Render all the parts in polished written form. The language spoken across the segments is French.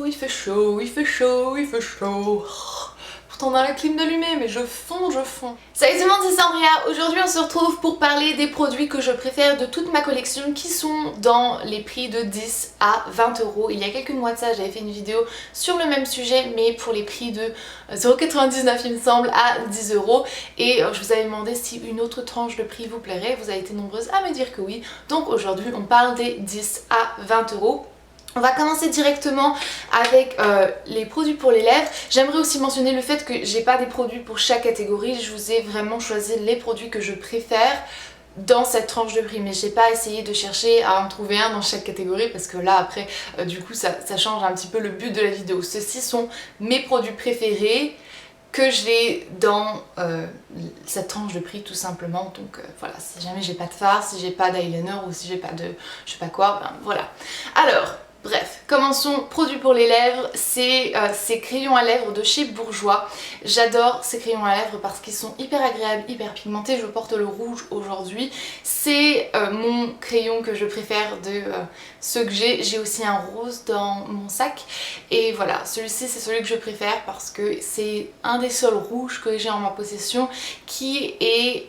il fait chaud, il fait chaud, il fait chaud. Pourtant on a la clim d'allumée, mais je fonds, je fonds. Salut tout le monde, c'est Sandria. Aujourd'hui on se retrouve pour parler des produits que je préfère de toute ma collection qui sont dans les prix de 10 à 20 euros. Il y a quelques mois de ça, j'avais fait une vidéo sur le même sujet, mais pour les prix de 0,99 il me semble à 10 euros. Et je vous avais demandé si une autre tranche de prix vous plairait. Vous avez été nombreuses à me dire que oui. Donc aujourd'hui on parle des 10 à 20 euros. On va commencer directement avec les produits pour les lèvres. J'aimerais aussi mentionner le fait que j'ai pas des produits pour chaque catégorie. Je vous ai vraiment choisi les produits que je préfère dans cette tranche de prix, mais j'ai pas essayé de chercher à en trouver un dans chaque catégorie parce que là après du coup ça change un petit peu le but de la vidéo. Ceux-ci sont mes produits préférés que j'ai dans cette tranche de prix tout simplement. Donc voilà, si jamais j'ai pas de fard, si j'ai pas d'eyeliner ou si j'ai pas de je sais pas quoi, ben voilà. Alors bref, commençons. Produits pour les lèvres, c'est ces crayons à lèvres de chez Bourjois. J'adore ces crayons à lèvres parce qu'ils sont hyper agréables, hyper pigmentés. Je porte le rouge aujourd'hui. C'est mon crayon que je préfère de ceux que j'ai. J'ai aussi un rose dans mon sac. Et voilà, celui-ci c'est celui que je préfère parce que c'est un des seuls rouges que j'ai en ma possession qui est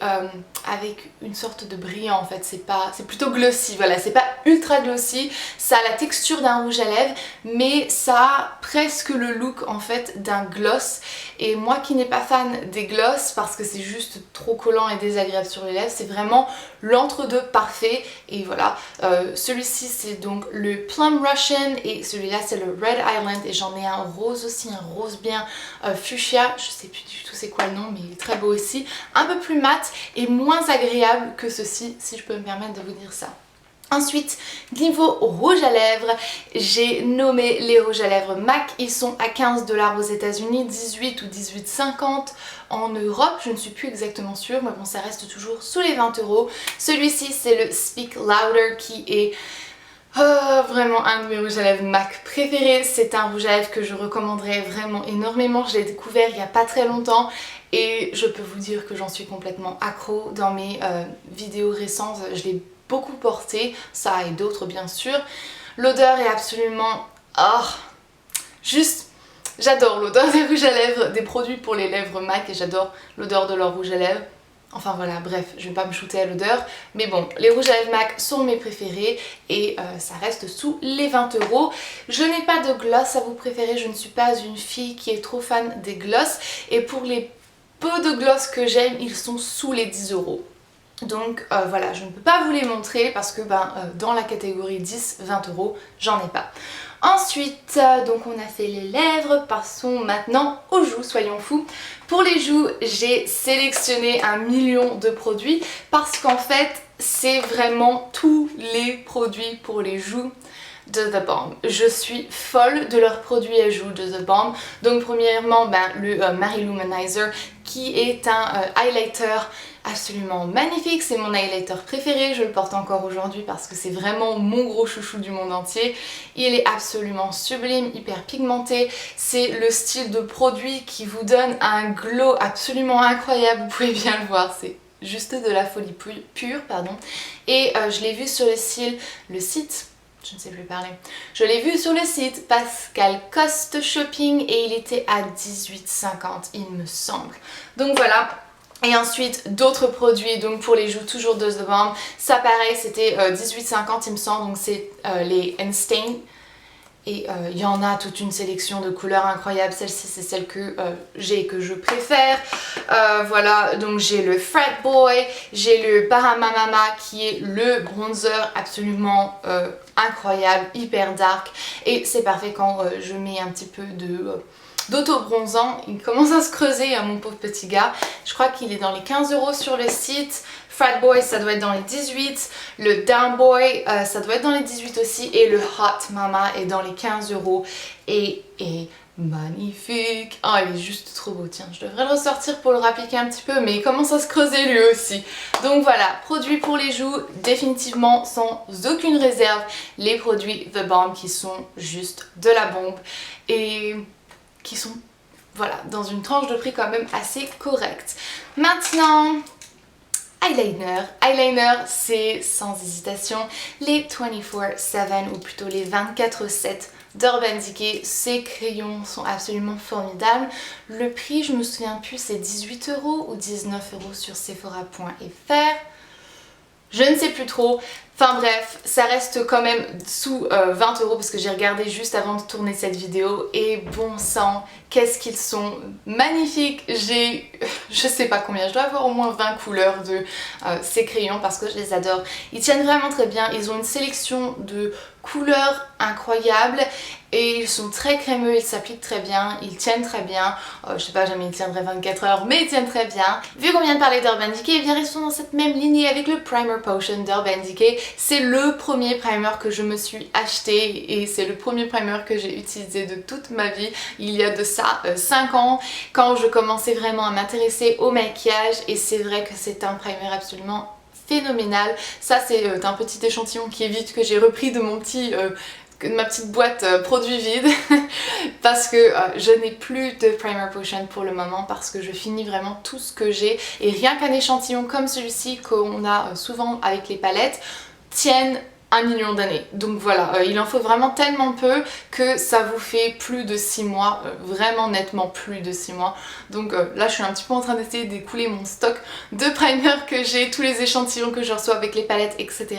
avec une sorte de brillant en fait. C'est plutôt glossy, voilà, c'est pas ultra glossy. Ça a la texture d'un rouge à lèvres, mais ça a presque le look en fait d'un gloss. Et moi qui n'ai pas fan des gloss parce que c'est juste trop collant et désagréable sur les lèvres, c'est vraiment l'entre-deux parfait. Et voilà, celui-ci c'est donc le Plum Russian et celui-là c'est le Red Island. Et j'en ai un rose aussi, un rose bien fuchsia, je sais plus du tout c'est quoi le nom, mais il est très beau aussi. Un peu plus mat et moins agréable que ceci, si je peux me permettre de vous dire ça. Ensuite, niveau rouge à lèvres, j'ai nommé les rouges à lèvres MAC. Ils sont à 15 $ aux États-Unis, 18 ou 18,50 en Europe. Je ne suis plus exactement sûre, mais bon, ça reste toujours sous les 20 euros. Celui-ci, c'est le Speak Louder qui est vraiment un de mes rouges à lèvres MAC préférés. C'est un rouge à lèvres que je recommanderais vraiment énormément. Je l'ai découvert il n'y a pas très longtemps et je peux vous dire que j'en suis complètement accro. Dans mes vidéos récentes, je l'ai beaucoup porté, ça et d'autres bien sûr. L'odeur est absolument... juste... J'adore l'odeur des rouges à lèvres, des produits pour les lèvres MAC et j'adore l'odeur de leur rouge à lèvres. Enfin voilà, bref, je vais pas me shooter à l'odeur. Mais bon, les rouges à lèvres MAC sont mes préférés et ça reste sous les 20 euros. Je n'ai pas de gloss à vous préférer, je ne suis pas une fille qui est trop fan des gloss. Et pour les peu de gloss que j'aime, ils sont sous les 10 euros. Donc voilà, je ne peux pas vous les montrer parce que dans la catégorie 10-20 euros, j'en ai pas. Ensuite, donc on a fait les lèvres, passons maintenant aux joues, soyons fous. Pour les joues, j'ai sélectionné 1 million de produits parce qu'en fait, c'est vraiment tous les produits pour les joues de The Balm. Je suis folle de leurs produits à joues de The Balm. Donc premièrement, le Mary Luminizer qui est un highlighter absolument magnifique, c'est mon highlighter préféré, je le porte encore aujourd'hui parce que c'est vraiment mon gros chouchou du monde entier. Il est absolument sublime, hyper pigmenté, c'est le style de produit qui vous donne un glow absolument incroyable, vous pouvez bien le voir, c'est juste de la folie pure, pardon. Et je l'ai vu sur le site, je ne sais plus parler. Je l'ai vu sur le site Pascal Coste Shopping et il était à 18,50 il me semble. Donc voilà. Et ensuite d'autres produits donc pour les joues toujours de The Balm. Ça pareil c'était 18,50 il me semble, donc c'est les Instain. Et il y en a toute une sélection de couleurs incroyables. Celle-ci c'est celle que j'ai et que je préfère. Voilà, donc j'ai le Frat Boy, j'ai le Bahama Mama qui est le bronzer absolument incroyable, hyper dark. Et c'est parfait quand je mets un petit peu de... d'auto-bronzant, il commence à se creuser mon pauvre petit gars. Je crois qu'il est dans les 15 euros sur le site. Frat Boy ça doit être dans les 18, le Down Boy ça doit être dans les 18 aussi et le Hot Mama est dans les 15 euros et magnifique. Oh il est juste trop beau, tiens je devrais le ressortir pour le rappliquer un petit peu mais il commence à se creuser lui aussi. Donc voilà, produits pour les joues définitivement sans aucune réserve, les produits The Balm qui sont juste de la bombe et qui sont voilà dans une tranche de prix quand même assez correcte. Maintenant eyeliner. Eyeliner, c'est sans hésitation les 24/7 ou plutôt les 24/7 d'Urban Decay. Ces crayons sont absolument formidables. Le prix, je me souviens plus, c'est 18 € ou 19 € sur Sephora.fr. Je ne sais plus trop. Enfin bref, ça reste quand même sous 20 € parce que j'ai regardé juste avant de tourner cette vidéo et bon sang, qu'est-ce qu'ils sont magnifiques. J'ai, je sais pas combien, je dois avoir au moins 20 couleurs de ces crayons parce que je les adore. Ils tiennent vraiment très bien, ils ont une sélection de couleurs incroyables et ils sont très crémeux, ils s'appliquent très bien, ils tiennent très bien. Je sais pas, jamais ils tiendraient 24 heures, mais ils tiennent très bien. Vu qu'on vient de parler d'Urban Decay, eh bien restons dans cette même lignée avec le Primer Potion d'Urban Decay. C'est le premier primer que je me suis acheté et c'est le premier primer que j'ai utilisé de toute ma vie. Il y a de ça 5 ans quand je commençais vraiment à m'intéresser au maquillage et c'est vrai que c'est un primer absolument phénoménal. Ça c'est un petit échantillon qui est vide que j'ai repris de mon petit... de ma petite boîte produit vide parce que je n'ai plus de Primer Potion pour le moment parce que je finis vraiment tout ce que j'ai et rien qu'un échantillon comme celui-ci qu'on a souvent avec les palettes tiennent 1 million d'années. Donc voilà, il en faut vraiment tellement peu que ça vous fait plus de 6 mois, vraiment nettement plus de 6 mois. Donc là je suis un petit peu en train d'essayer d'écouler mon stock de primer que j'ai, tous les échantillons que je reçois avec les palettes, etc.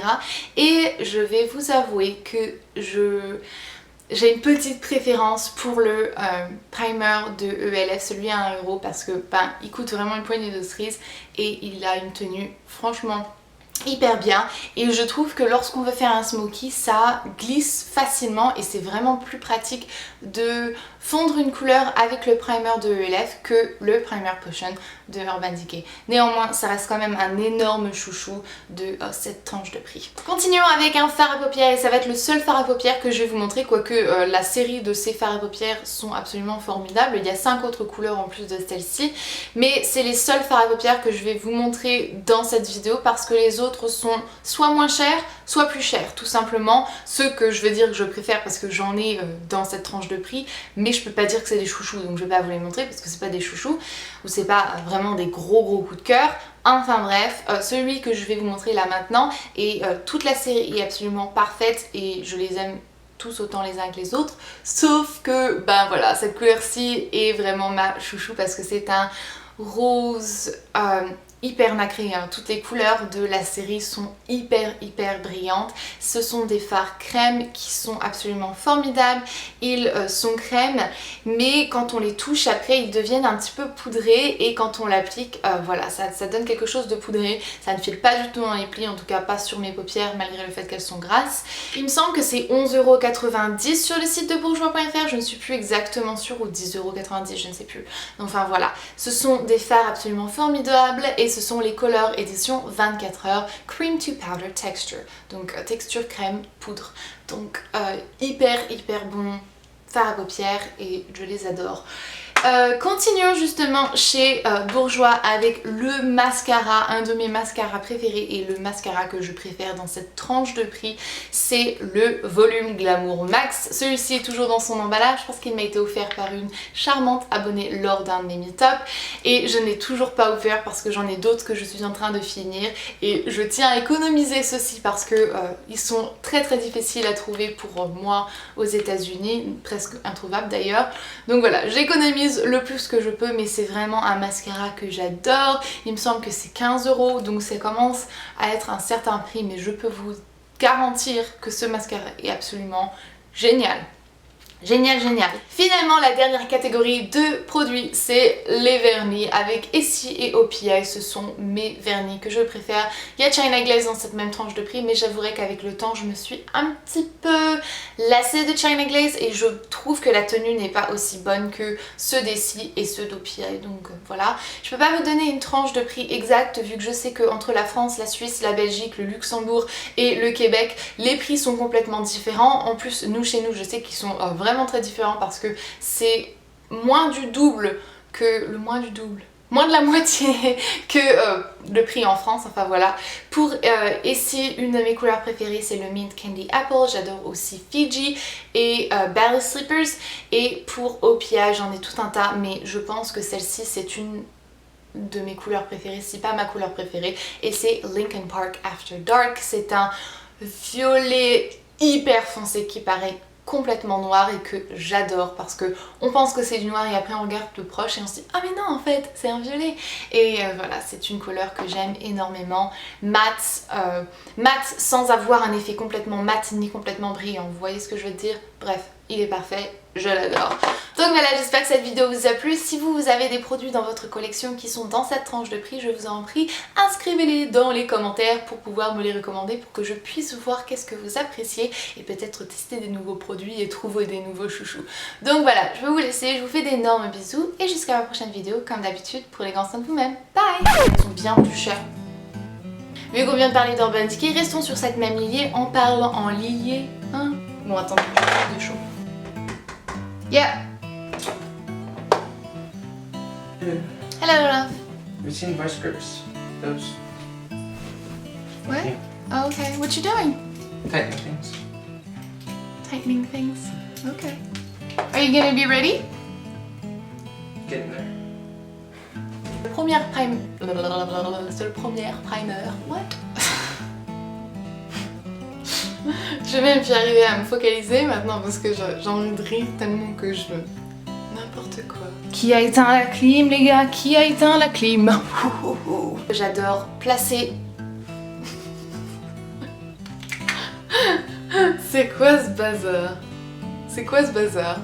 Et je vais vous avouer que j'ai une petite préférence pour le primer de ELF, celui à 1 € parce que ben, il coûte vraiment une poignée de cerises et il a une tenue franchement hyper bien et je trouve que lorsqu'on veut faire un smoky ça glisse facilement et c'est vraiment plus pratique de fondre une couleur avec le primer de ELF que le Primer Potion de Urban Decay. Néanmoins ça reste quand même un énorme chouchou de cette tranche de prix. Continuons avec un fard à paupières et ça va être le seul fard à paupières que je vais vous montrer, quoique la série de ces fards à paupières sont absolument formidables. Il y a 5 autres couleurs en plus de celle-ci mais c'est les seuls fards à paupières que je vais vous montrer dans cette vidéo parce que les autres sont soit moins chers, soit plus chers, tout simplement. Ceux que je veux dire que je préfère parce que j'en ai dans cette tranche de prix, mais je peux pas dire que c'est des chouchous, donc je vais pas vous les montrer parce que c'est pas des chouchous, ou c'est pas vraiment des gros coups de cœur. Enfin bref, celui que je vais vous montrer là maintenant, et toute la série est absolument parfaite et je les aime tous autant les uns que les autres, sauf que ben voilà, cette couleur-ci est vraiment ma chouchou parce que c'est un rose hyper nacré, hein. Toutes les couleurs de la série sont hyper brillantes. Ce sont des fards crème qui sont absolument formidables. Ils sont crème mais quand on les touche après ils deviennent un petit peu poudrés et quand on l'applique voilà ça donne quelque chose de poudré. Ça ne file pas du tout dans les plis, en tout cas pas sur mes paupières malgré le fait qu'elles sont grasses. Il me semble que c'est 11,90 € sur le site de bourjois.fr, je ne suis plus exactement sûre, ou 10,90 €, je ne sais plus. Enfin voilà, ce sont des fards absolument formidables et ce sont les Color édition 24 heures Cream to Powder Texture, donc texture crème poudre, donc hyper bon fard à paupières et je les adore. Continuons justement chez Bourjois avec le mascara, un de mes mascaras préférés et le mascara que je préfère dans cette tranche de prix, c'est le Volume Glamour Max. Celui-ci est toujours dans son emballage parce qu'il m'a été offert par une charmante abonnée lors d'un de mes meet-up et je n'ai toujours pas ouvert parce que j'en ai d'autres que je suis en train de finir et je tiens à économiser ceux-ci parce que ils sont très difficiles à trouver pour moi aux États-Unis, presque introuvables d'ailleurs. Donc voilà, j'économise le plus que je peux mais c'est vraiment un mascara que j'adore. Il me semble que c'est 15 € donc ça commence à être un certain prix mais je peux vous garantir que ce mascara est absolument génial. Génial. Finalement, la dernière catégorie de produits, c'est les vernis avec Essie et OPI. Ce sont mes vernis que je préfère. Il y a China Glaze dans cette même tranche de prix, mais j'avouerai qu'avec le temps, je me suis un petit peu lassée de China Glaze et je trouve que la tenue n'est pas aussi bonne que ceux d'Essie et ceux d'OPI. Donc voilà. Je peux pas vous donner une tranche de prix exacte vu que je sais qu'entre la France, la Suisse, la Belgique, le Luxembourg et le Québec, les prix sont complètement différents. En plus, chez nous, je sais qu'ils sont vraiment très différent parce que c'est moins du double que moins de la moitié que le prix en France, enfin voilà. Pour Essie, une de mes couleurs préférées c'est le Mint Candy Apple, j'adore aussi Fiji et Ballet Slippers, et pour OPI j'en ai tout un tas mais je pense que celle-ci c'est une de mes couleurs préférées, si pas ma couleur préférée, et c'est Linkin Park After Dark. C'est un violet hyper foncé qui paraît complètement noir et que j'adore parce que on pense que c'est du noir et après on regarde de proche et on se dit ah mais non en fait c'est un violet. Et voilà, c'est une couleur que j'aime énormément, mat sans avoir un effet complètement mat ni complètement brillant, vous voyez ce que je veux dire? Bref, il est parfait, je l'adore. Donc voilà, j'espère que cette vidéo vous a plu. Si vous avez des produits dans votre collection qui sont dans cette tranche de prix, je vous en prie, inscrivez-les dans les commentaires pour pouvoir me les recommander, pour que je puisse voir qu'est-ce que vous appréciez et peut-être tester des nouveaux produits et trouver des nouveaux chouchous. Donc voilà, je vais vous laisser, je vous fais d'énormes bisous et jusqu'à ma prochaine vidéo, comme d'habitude, prenez grand soin de vous-même. Bye! Elles sont bien plus chères. Vu qu'on vient de parler d'Urban Decay, restons sur cette même lignée en parlant en lignée. Hein? Bon, attendez, je vais faire de chaud. Yeah! Hello, love. Have you seen Vice Grips? Those? What? Yeah. Oh, okay. What you doing? Tightening things. Tightening things. Okay. Are you gonna be ready? Getting there. Le premier primer. C'est le premier primer. What? Je vais même plus arriver à me focaliser maintenant parce que j'ai envie de rire tellement que je veux. N'importe quoi. Qui a éteint la clim, les gars? Qui a éteint la clim? J'adore placer. C'est quoi ce bazar? C'est quoi ce bazar?